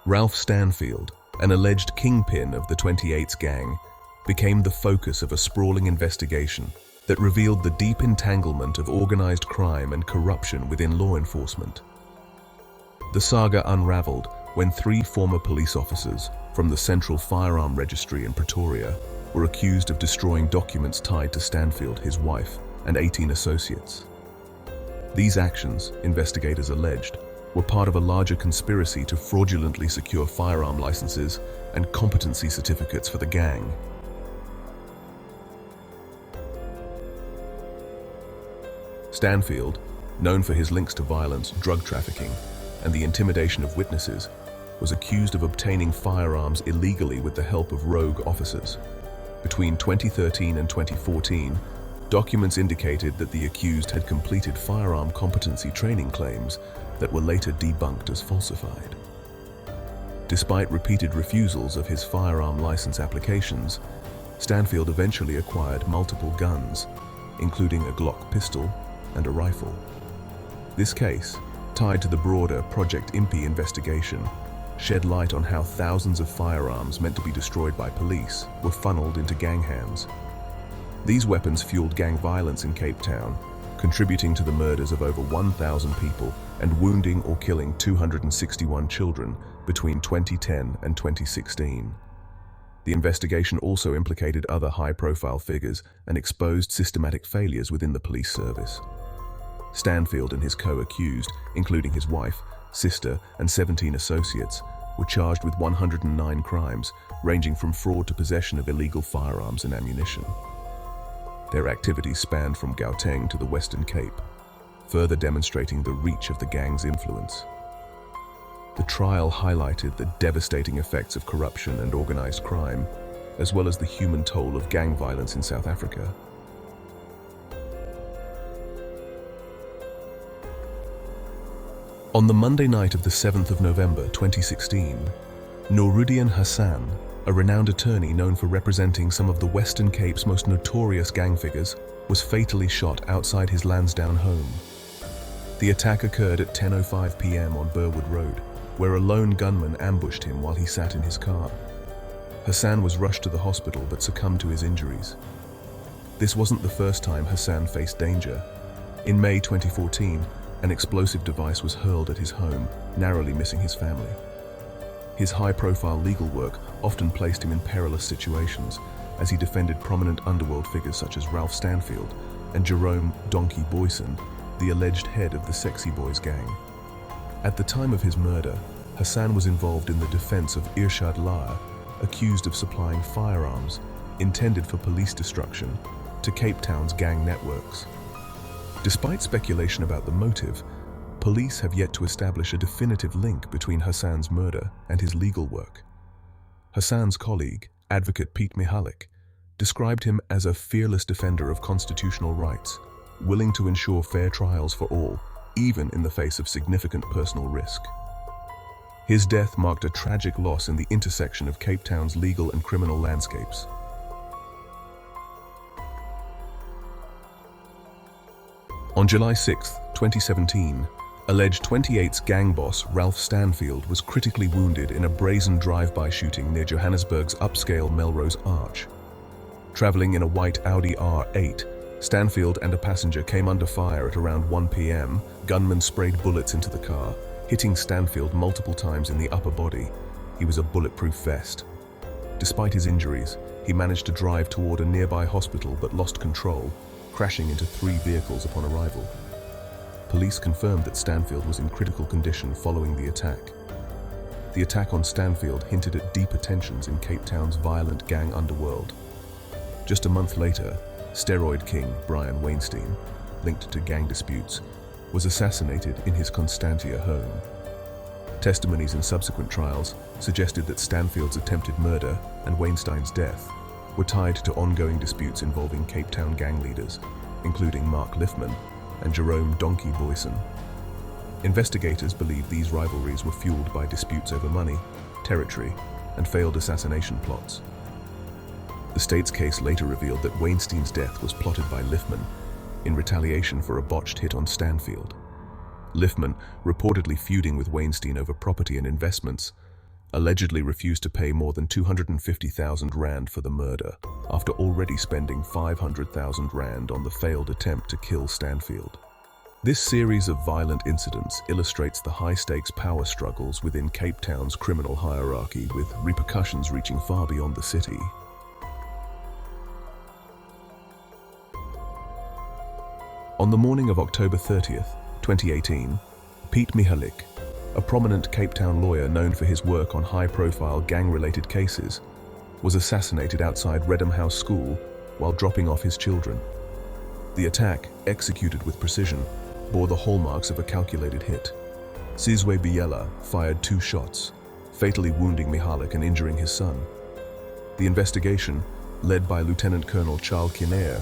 Ralph Stanfield, an alleged kingpin of the 28th gang, became the focus of a sprawling investigation that revealed the deep entanglement of organized crime and corruption within law enforcement. The saga unraveled when 3 former police officers from the Central Firearm Registry in Pretoria were accused of destroying documents tied to Stanfield, his wife, and 18 associates. These actions, investigators alleged, were part of a larger conspiracy to fraudulently secure firearm licenses and competency certificates for the gang. Stanfield, known for his links to violence, drug trafficking, and the intimidation of witnesses, was accused of obtaining firearms illegally with the help of rogue officers. Between 2013 and 2014, documents indicated that the accused had completed firearm competency training claims that were later debunked as falsified. Despite repeated refusals of his firearm license applications, Stanfield eventually acquired multiple guns, including a Glock pistol and a rifle. This case, tied to the broader Project Impi investigation, shed light on how thousands of firearms meant to be destroyed by police were funneled into gang hands. These weapons fueled gang violence in Cape Town, contributing to the murders of over 1,000 people and wounding or killing 261 children between 2010 and 2016. The investigation also implicated other high-profile figures and exposed systematic failures within the police service. Stanfield and his co-accused, including his wife, sister, and 17 associates, were charged with 109 crimes, ranging from fraud to possession of illegal firearms and ammunition. Their activities spanned from Gauteng to the Western Cape, further demonstrating the reach of the gang's influence. The trial highlighted the devastating effects of corruption and organized crime, as well as the human toll of gang violence in South Africa. On the Monday night of the 7th of November 2016, Noorudien Hassan, a renowned attorney known for representing some of the Western Cape's most notorious gang figures, was fatally shot outside his Lansdowne home. The attack occurred at 10:05 p.m. on Burwood Road, where a lone gunman ambushed him while he sat in his car. Hassan was rushed to the hospital but succumbed to his injuries. This wasn't the first time Hassan faced danger. In May 2014, an explosive device was hurled at his home, narrowly missing his family. His high-profile legal work often placed him in perilous situations, as he defended prominent underworld figures such as Ralph Stanfield and Jerome Donkey Boyson, the alleged head of the Sexy Boys gang. At the time of his murder, Hassan was involved in the defense of Irshad Lahr, accused of supplying firearms intended for police destruction to Cape Town's gang networks. Despite speculation about the motive, police have yet to establish a definitive link between Hassan's murder and his legal work. Hassan's colleague, advocate Mihalik, described him as a fearless defender of constitutional rights, willing to ensure fair trials for all, even in the face of significant personal risk. His death marked a tragic loss in the intersection of Cape Town's legal and criminal landscapes. On July 6, 2017, alleged 28th gang boss Ralph Stanfield was critically wounded in a brazen drive-by shooting near Johannesburg's upscale Melrose Arch. Traveling in a white Audi R8, Stanfield and a passenger came under fire at around 1 p.m. Gunmen sprayed bullets into the car, hitting Stanfield multiple times in the upper body. He was a bulletproof vest. Despite his injuries, he managed to drive toward a nearby hospital but lost control, crashing into 3 vehicles upon arrival. Police confirmed that Stanfield was in critical condition following the attack. The attack on Stanfield hinted at deeper tensions in Cape Town's violent gang underworld. Just a month later, steroid king Brian Weinstein, linked to gang disputes, was assassinated in his Constantia home. Testimonies in subsequent trials suggested that Stanfield's attempted murder and Weinstein's death were tied to ongoing disputes involving Cape Town gang leaders, including Mark Liffman and Jerome Donkey Boyson. Investigators believe these rivalries were fueled by disputes over money, territory, and failed assassination plots. The state's case later revealed that Weinstein's death was plotted by Liffman in retaliation for a botched hit on Stanfield. Liffman, reportedly feuding with Weinstein over property and investments, allegedly refused to pay more than 250,000 rand for the murder, after already spending 500,000 rand on the failed attempt to kill Stanfield. This series of violent incidents illustrates the high-stakes power struggles within Cape Town's criminal hierarchy, with repercussions reaching far beyond the city. On the morning of October 30th, 2018, Pete Mihalik, a prominent Cape Town lawyer known for his work on high-profile gang-related cases, was assassinated outside Redham House School while dropping off his children. The attack, executed with precision, bore the hallmarks of a calculated hit. Sizwe Biela fired 2 shots, fatally wounding Mihalik and injuring his son. The investigation, led by Lieutenant Colonel Charles Kinnear,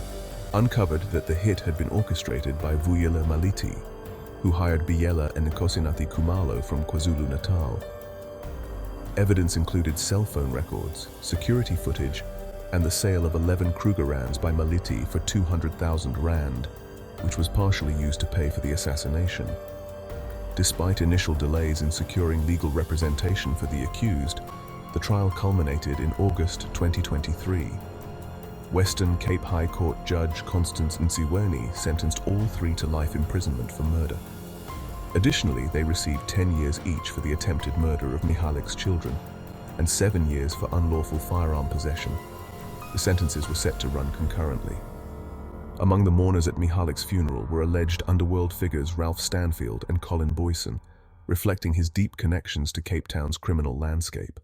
uncovered that the hit had been orchestrated by Vuyile Maliti, who hired Biela and Nkosinathi Khumalo from KwaZulu-Natal. Evidence included cell phone records, security footage, and the sale of 11 Krugerrands by Maliti for 200,000 rand, which was partially used to pay for the assassination. Despite initial delays in securing legal representation for the accused, the trial culminated in August 2023. Western Cape High Court Judge Constance Ntsiweni sentenced all 3 to life imprisonment for murder. Additionally, they received 10 years each for the attempted murder of Mihalik's children, and 7 years for unlawful firearm possession. The sentences were set to run concurrently. Among the mourners at Mihalik's funeral were alleged underworld figures Ralph Stanfield and Colin Boyson, reflecting his deep connections to Cape Town's criminal landscape.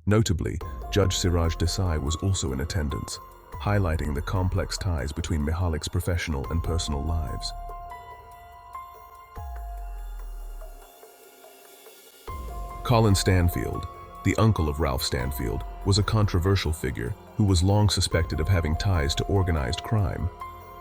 Notably, Judge Siraj Desai was also in attendance, highlighting the complex ties between Mihalik's professional and personal lives. Colin Stanfield, the uncle of Ralph Stanfield, was a controversial figure who was long suspected of having ties to organized crime.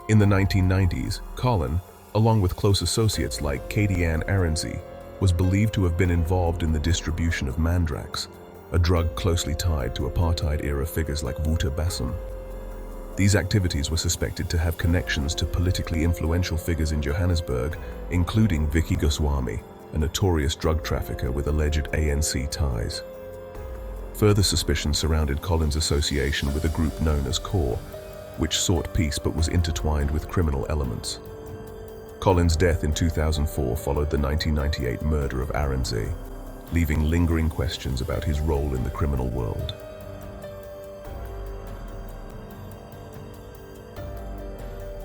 In the 1990s, Colin, along with close associates like Katie-Ann Arendse, was believed to have been involved in the distribution of mandrax, a drug closely tied to apartheid-era figures like Vuta Bassam. These activities were suspected to have connections to politically influential figures in Johannesburg, including Vicky Goswami, a notorious drug trafficker with alleged ANC ties. Further suspicion surrounded Colin's association with a group known as CORE, which sought peace but was intertwined with criminal elements. Colin's death in 2004 followed the 1998 murder of Arendse, leaving lingering questions about his role in the criminal world.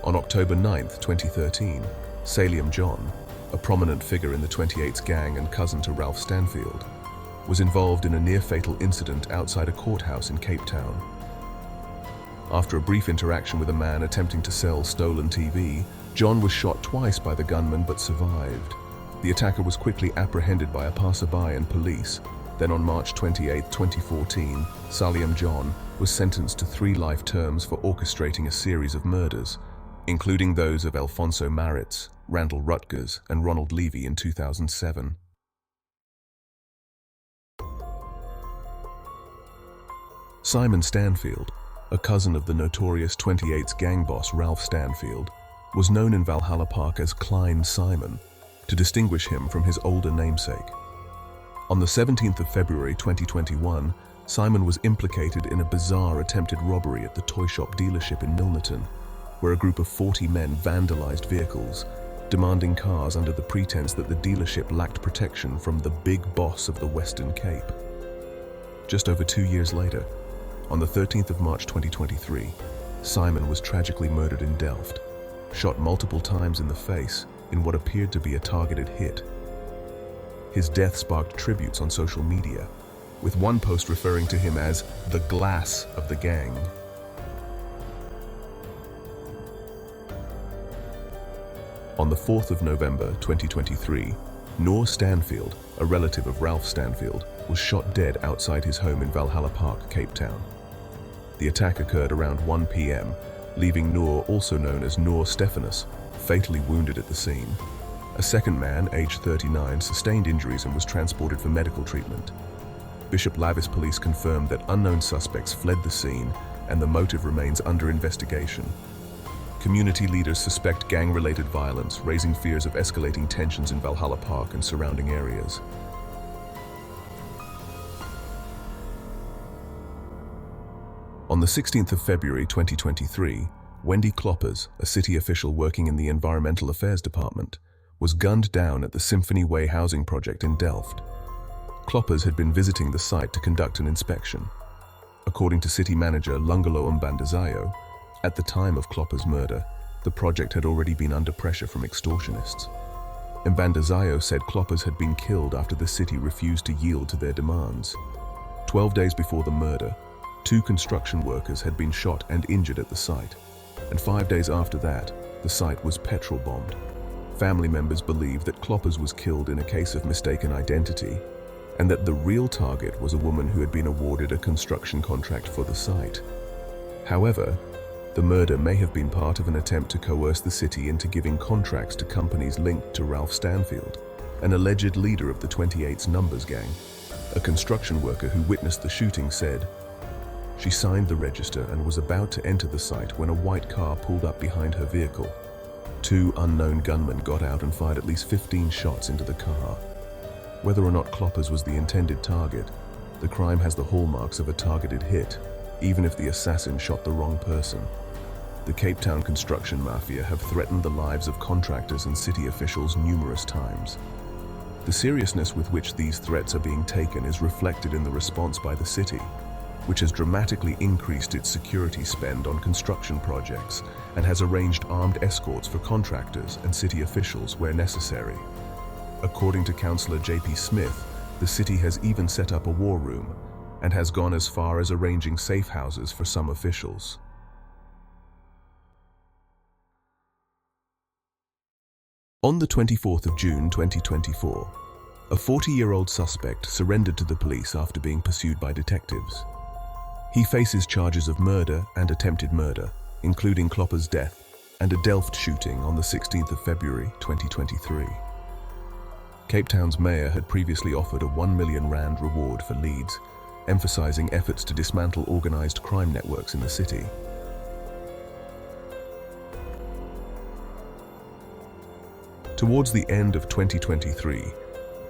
On October 9, 2013, Salium John, a prominent figure in the 28's gang and cousin to Ralph Stanfield, was involved in a near-fatal incident outside a courthouse in Cape Town. After a brief interaction with a man attempting to sell stolen TV, John was shot twice by the gunman but survived. The attacker was quickly apprehended by a passerby and police. Then on March 28, 2014, Salium John was sentenced to 3 life terms for orchestrating a series of murders, including those of Alfonso Maritz, Randall Rutgers, and Ronald Levy in 2007. Simon Stanfield, a cousin of the notorious 28's gang boss Ralph Stanfield, was known in Valhalla Park as Klein Simon, to distinguish him from his older namesake. On the 17th of February 2021, Simon was implicated in a bizarre attempted robbery at the toy shop dealership in Milnerton, where a group of 40 men vandalized vehicles, demanding cars under the pretense that the dealership lacked protection from the big boss of the Western Cape. Just over 2 years later, on the 13th of March 2023, Simon was tragically murdered in Delft, shot multiple times in the face in what appeared to be a targeted hit. His death sparked tributes on social media, with one post referring to him as the glass of the gang. On the 4th of November 2023, Noor Stanfield, a relative of Ralph Stanfield, was shot dead outside his home in Valhalla Park, Cape Town. The attack occurred around 1 p.m., leaving Noor, also known as Noor Stephanus, fatally wounded at the scene. A second man, aged 39, sustained injuries and was transported for medical treatment. Bishop Lavis police confirmed that unknown suspects fled the scene and the motive remains under investigation. Community leaders suspect gang-related violence, raising fears of escalating tensions in Valhalla Park and surrounding areas. On the 16th of February 2023, Wendy Kloppers, a city official working in the Environmental Affairs Department, was gunned down at the Symphony Way housing project in Delft. Kloppers had been visiting the site to conduct an inspection. According to city manager Lungelo Mbandazayo, at the time of Kloppers' murder, the project had already been under pressure from extortionists. Mbandazayo said Kloppers had been killed after the city refused to yield to their demands. 12 days before the murder, 2 construction workers had been shot and injured at the site, and 5 days after that, the site was petrol bombed. Family members believe that Kloppers was killed in a case of mistaken identity, and that the real target was a woman who had been awarded a construction contract for the site. However, the murder may have been part of an attempt to coerce the city into giving contracts to companies linked to Ralph Stanfield, an alleged leader of the 28's Numbers gang. A construction worker who witnessed the shooting said, "She signed the register and was about to enter the site when a white car pulled up behind her vehicle. 2 unknown gunmen got out and fired at least 15 shots into the car." Whether or not Kloppers was the intended target, the crime has the hallmarks of a targeted hit, even if the assassin shot the wrong person. The Cape Town construction mafia have threatened the lives of contractors and city officials numerous times. The seriousness with which these threats are being taken is reflected in the response by the city, which has dramatically increased its security spend on construction projects and has arranged armed escorts for contractors and city officials where necessary. According to Councillor J.P. Smith, the city has even set up a war room and has gone as far as arranging safe houses for some officials. On the 24th of June 2024, a 40-year-old suspect surrendered to the police after being pursued by detectives. He faces charges of murder and attempted murder, including Kloppers' death and a Delft shooting on the 16th of February 2023. Cape Town's mayor had previously offered a R1 million reward for leads, emphasizing efforts to dismantle organized crime networks in the city. Towards the end of 2023,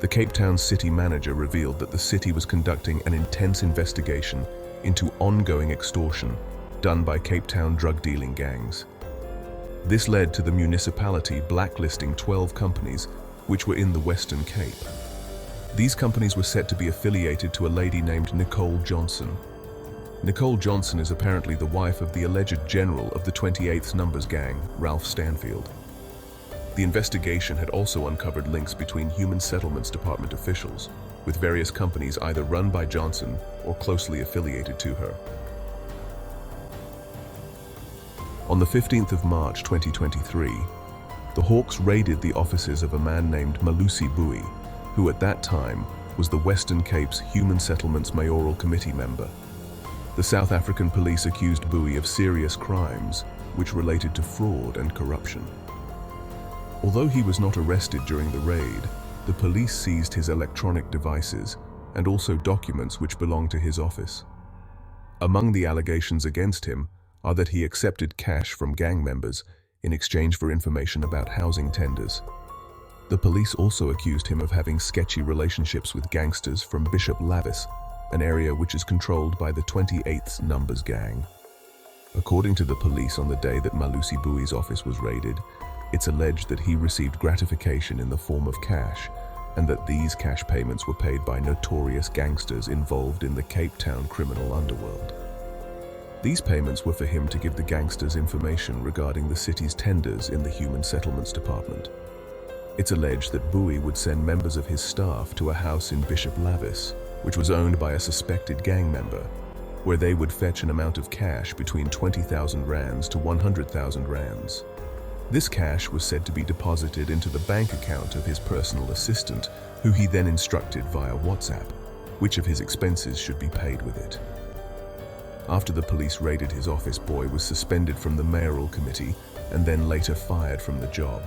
the Cape Town city manager revealed that the city was conducting an intense investigation into ongoing extortion done by Cape Town drug-dealing gangs. This led to the municipality blacklisting 12 companies which were in the Western Cape. These companies were said to be affiliated to a lady named Nicole Johnson. Nicole Johnson is apparently the wife of the alleged general of the 28's Numbers gang, Ralph Stanfield. The investigation had also uncovered links between Human Settlements Department officials, with various companies either run by Johnson or closely affiliated to her. On the 15th of March 2023, the Hawks raided the offices of a man named Malusi Bui, who at that time was the Western Cape's Human Settlements Mayoral Committee member. The South African police accused Bui of serious crimes, which related to fraud and corruption. Although he was not arrested during the raid, the police seized his electronic devices and also documents which belonged to his office. Among the allegations against him are that he accepted cash from gang members in exchange for information about housing tenders. The police also accused him of having sketchy relationships with gangsters from Bishop Lavis, an area which is controlled by the 28's Numbers gang. According to the police, on the day that Malusi Bui's office was raided, it's alleged that he received gratification in the form of cash, and that these cash payments were paid by notorious gangsters involved in the Cape Town criminal underworld. These payments were for him to give the gangsters information regarding the city's tenders in the Human Settlements Department. It's alleged that Bui would send members of his staff to a house in Bishop Lavis, which was owned by a suspected gang member, where they would fetch an amount of cash between 20,000 rands to 100,000 rands. This cash was said to be deposited into the bank account of his personal assistant, who he then instructed via WhatsApp which of his expenses should be paid with it. After the police raided his office, Bui was suspended from the mayoral committee and then later fired from the job.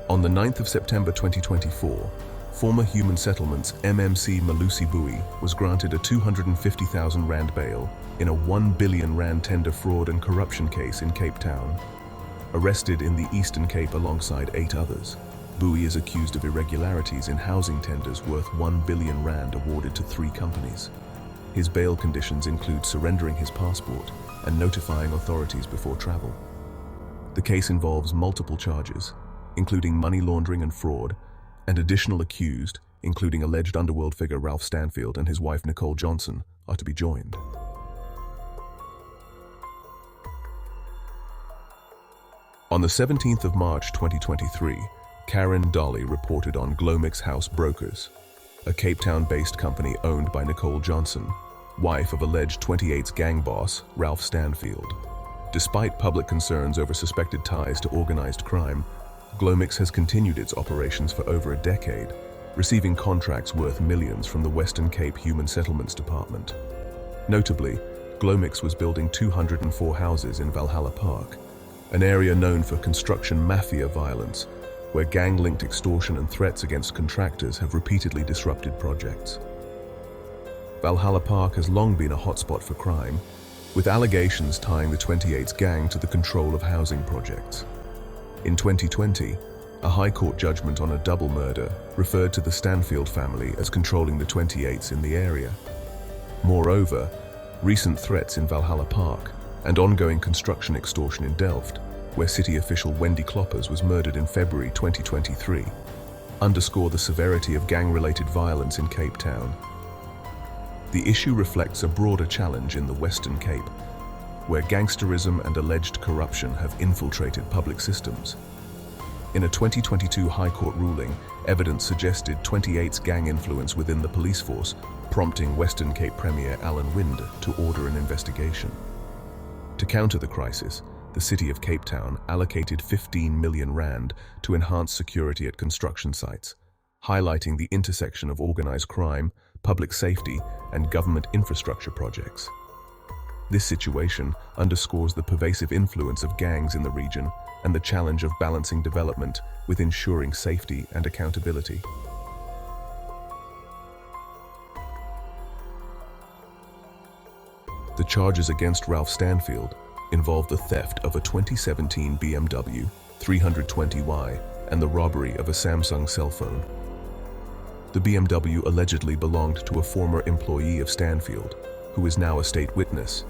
On the 9th of September 2024, former Human Settlements MMC Malusi Bui was granted a 250,000 rand bail in a 1 billion rand tender fraud and corruption case in Cape Town. Arrested in the Eastern Cape alongside 8 others, Bowie is accused of irregularities in housing tenders worth 1 billion rand awarded to 3 companies. His bail conditions include surrendering his passport and notifying authorities before travel. The case involves multiple charges, including money laundering and fraud, and additional accused, including alleged underworld figure Ralph Stanfield and his wife Nicole Johnson, are to be joined. On the 17th of March 2023, Karen Dolly reported on Glomix House Brokers, a Cape Town-based company owned by Nicole Johnson, wife of alleged 28's gang boss Ralph Stanfield. Despite public concerns over suspected ties to organized crime, Glomix has continued its operations for over a decade, receiving contracts worth millions from the Western Cape Human Settlements Department. Notably, Glomix was building 204 houses in Valhalla Park, an area known for construction mafia violence, where gang-linked extortion and threats against contractors have repeatedly disrupted projects. Valhalla Park has long been a hotspot for crime, with allegations tying the 28's gang to the control of housing projects. In 2020, a High Court judgment on a double murder referred to the Stanfield family as controlling the 28's in the area. Moreover, recent threats in Valhalla Park and ongoing construction extortion in Delft, where city official Wendy Kloppers was murdered in February 2023, underscore the severity of gang-related violence in Cape Town. The issue reflects a broader challenge in the Western Cape, where gangsterism and alleged corruption have infiltrated public systems. In a 2022 High Court ruling, evidence suggested 28's gang influence within the police force, prompting Western Cape Premier Alan Wind to order an investigation. To counter the crisis, the city of Cape Town allocated 15 million rand to enhance security at construction sites, highlighting the intersection of organized crime, public safety, and government infrastructure projects. This situation underscores the pervasive influence of gangs in the region and the challenge of balancing development with ensuring safety and accountability. The charges against Ralph Stanfield involved the theft of a 2017 BMW 320Y and the robbery of a Samsung cell phone. The BMW allegedly belonged to a former employee of Stanfield, who is now a state witness.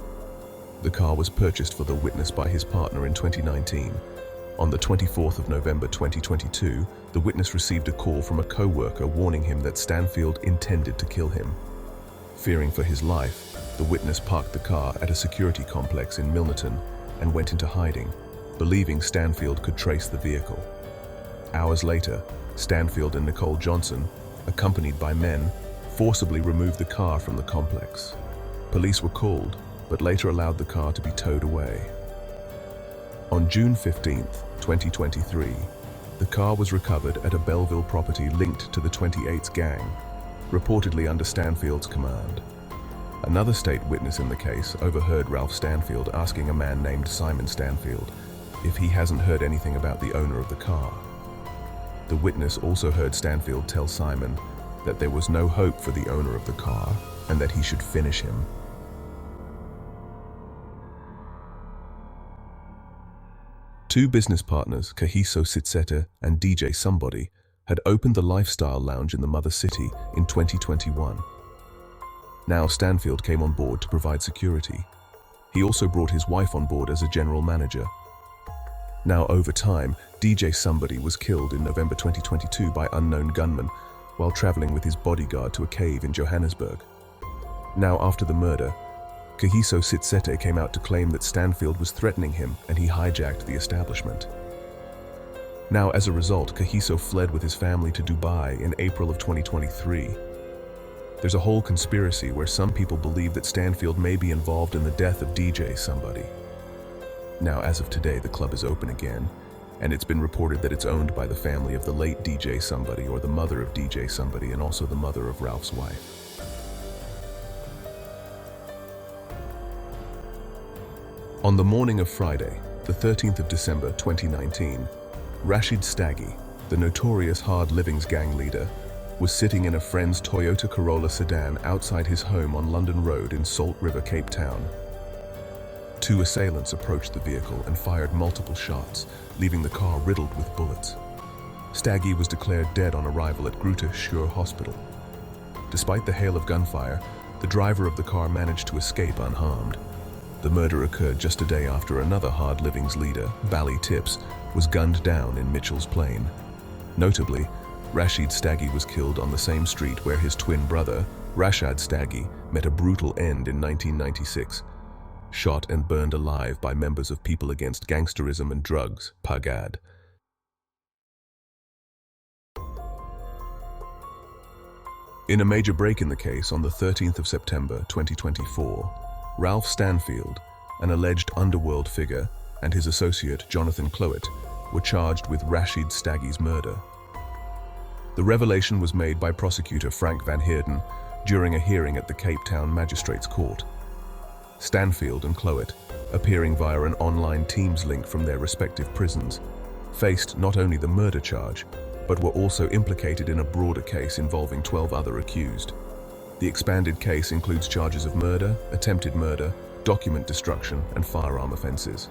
The car was purchased for the witness by his partner in 2019. On the 24th of November 2022, the witness received a call from a co-worker warning him that Stanfield intended to kill him. Fearing for his life, the witness parked the car at a security complex in Milnerton and went into hiding, believing Stanfield could trace the vehicle. Hours later, Stanfield and Nicole Johnson, accompanied by men, forcibly removed the car from the complex. Police were called, but later allowed the car to be towed away. On June 15, 2023, the car was recovered at a Belleville property linked to the 28's gang, reportedly under Stanfield's command. Another state witness in the case overheard Ralph Stanfield asking a man named Simon Stanfield if he hasn't heard anything about the owner of the car. The witness also heard Stanfield tell Simon that there was no hope for the owner of the car and that he should finish him. Two business partners, Kahiso Sitseta and DJ Somebody, had opened the Lifestyle Lounge in the Mother City in 2021. Now Stanfield came on board to provide security. He also brought his wife on board as a general manager. Now over time, DJ Somebody was killed in November 2022 by unknown gunmen while traveling with his bodyguard to a cave in Johannesburg. Now after the murder, Kahiso Sitseta came out to claim that Stanfield was threatening him and he hijacked the establishment. Now as a result, Kahiso fled with his family to Dubai in April of 2023. There's a whole conspiracy where some people believe that Stanfield may be involved in the death of DJ Somebody. Now as of today, the club is open again, and it's been reported that it's owned by the family of the late DJ Somebody, or the mother of DJ Somebody, and also the mother of Ralph's wife. On the morning of Friday, the 13th of December 2019, Rashied Staggie, the notorious Hard Livings gang leader, was sitting in a friend's Toyota Corolla sedan outside his home on London Road in Salt River, Cape Town. Two assailants approached the vehicle and fired multiple shots, leaving the car riddled with bullets. Staggie was declared dead on arrival at Groote Schuur Hospital. Despite the hail of gunfire, the driver of the car managed to escape unharmed. The murder occurred just a day after another Hard Living's leader, Bally Tips, was gunned down in Mitchell's Plain. Notably, Rashied Staggie was killed on the same street where his twin brother, Rashied Staggie, met a brutal end in 1996. Shot and burned alive by members of People Against Gangsterism and Drugs, PAGAD. In a major break in the case on the 13th of September 2024, Ralph Stanfield, an alleged underworld figure, and his associate Jonathan Clout were charged with Rashied Staggie's murder. The revelation was made by prosecutor Frank van Heerden during a hearing at the Cape Town Magistrates Court. Stanfield and Clout, appearing via an online Teams link from their respective prisons, faced not only the murder charge, but were also implicated in a broader case involving 12 other accused. The expanded case includes charges of murder, attempted murder, document destruction, and firearm offenses.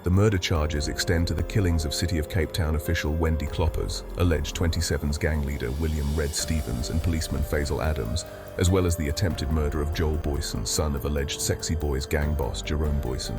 The murder charges extend to the killings of City of Cape Town official Wendy Kloppers, alleged 27's gang leader William Red Stevens, and policeman Faisal Adams, as well as the attempted murder of Joel Boyson, son of alleged Sexy Boys gang boss Jerome Boyson.